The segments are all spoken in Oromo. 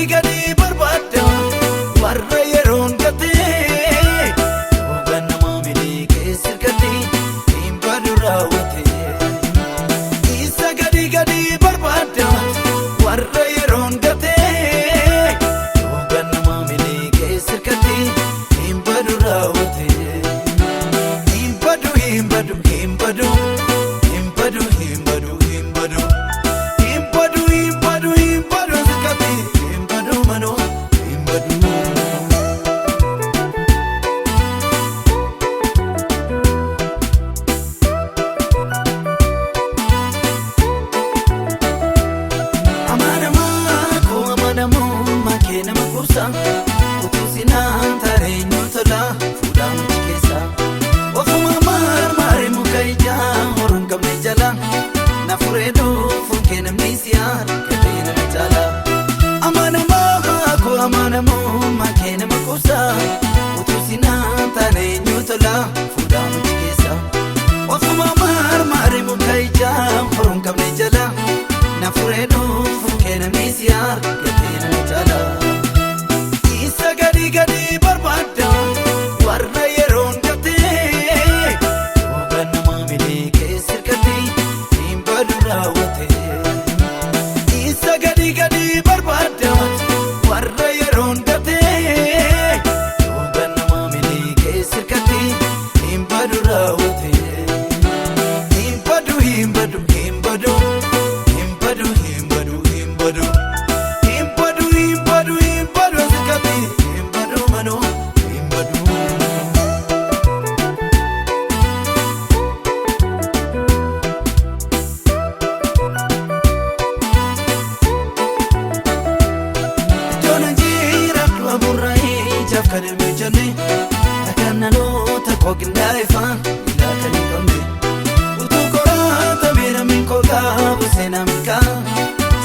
gadi barbaada warra yeroon gatee ganama milee keessa gatee hin badu raawwatee. Isa gadi barbaada warra yeroon gatee ganama milee keessa gatee hin badu raawwatee. Hin badu hin badu hin badu hin badu hin badu hin badu. Amanamo makena makusa utusina tane nyutola fuda mchikesa ofuma marmari mukaija horon kamne jala na furedo fukena misiar ketena jala. Isa gadi barbada warra yeron gate ganama mile kesir kati imbadu rawate. Isa gadi barbada warra yeroon gatee ganama milee keessa gatee hin badu raawwatee. Hin badu hin badu hin badu hin badu hin badu hin badu hin badu hin badu hin badu gatee hin badu manoo hin badu. Kademe jane takana no takoginda ifan ila kanikambe utukora tabira min koga busena mika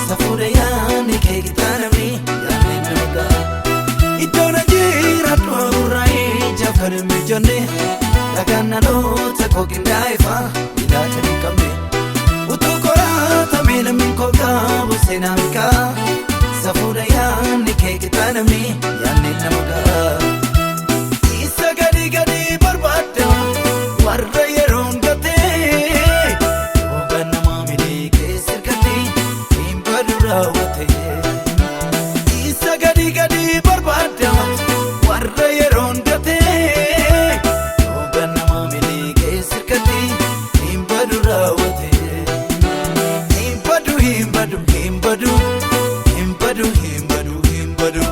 safure yani kegitana mi yani naga idona jira turai jaf kademe jane takana no takoginda ifan ila kanikambe utukora tabira min koga busena mika safure yani kegitana mi yani naga. Isa gadi barbaada warra yeroon gatee ganama milee keessa gatee hin badu raawwatee. Isa gadi barbaada warra yeroon gatee ganama milee keessa gatee hin badu raawwatee. Hin badu hin badu hin badu hin badu hin badu hin badu.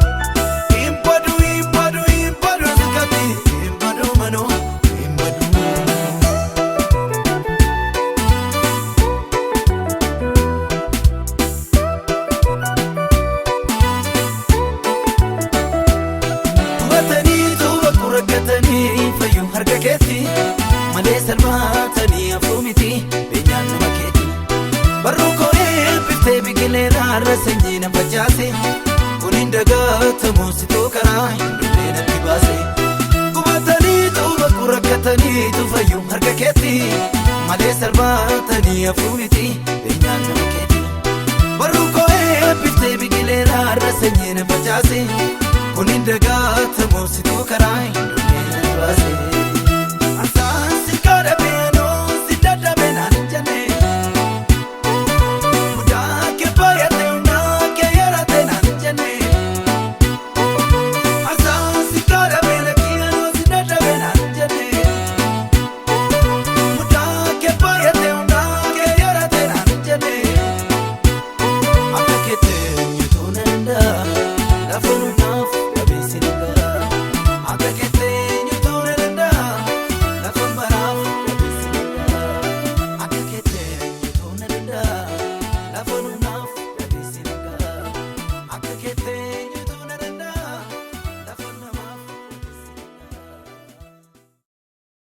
Malee salphaatanii afuumiti beenyaan nama keeti barruu koo'ee biftee biqileera har'a sanyii na facaase kun hin dagatamu situu karaa hin dhufee natti baase. Gubataniitu bakkuu rakkataniitu fayyuu harka keetti malee salphaatanii afuumiti beenyaan nama keeti barruu koo'ee biftee biqileera har'a sanyii na facaase kun hin dagatamu situu karaa.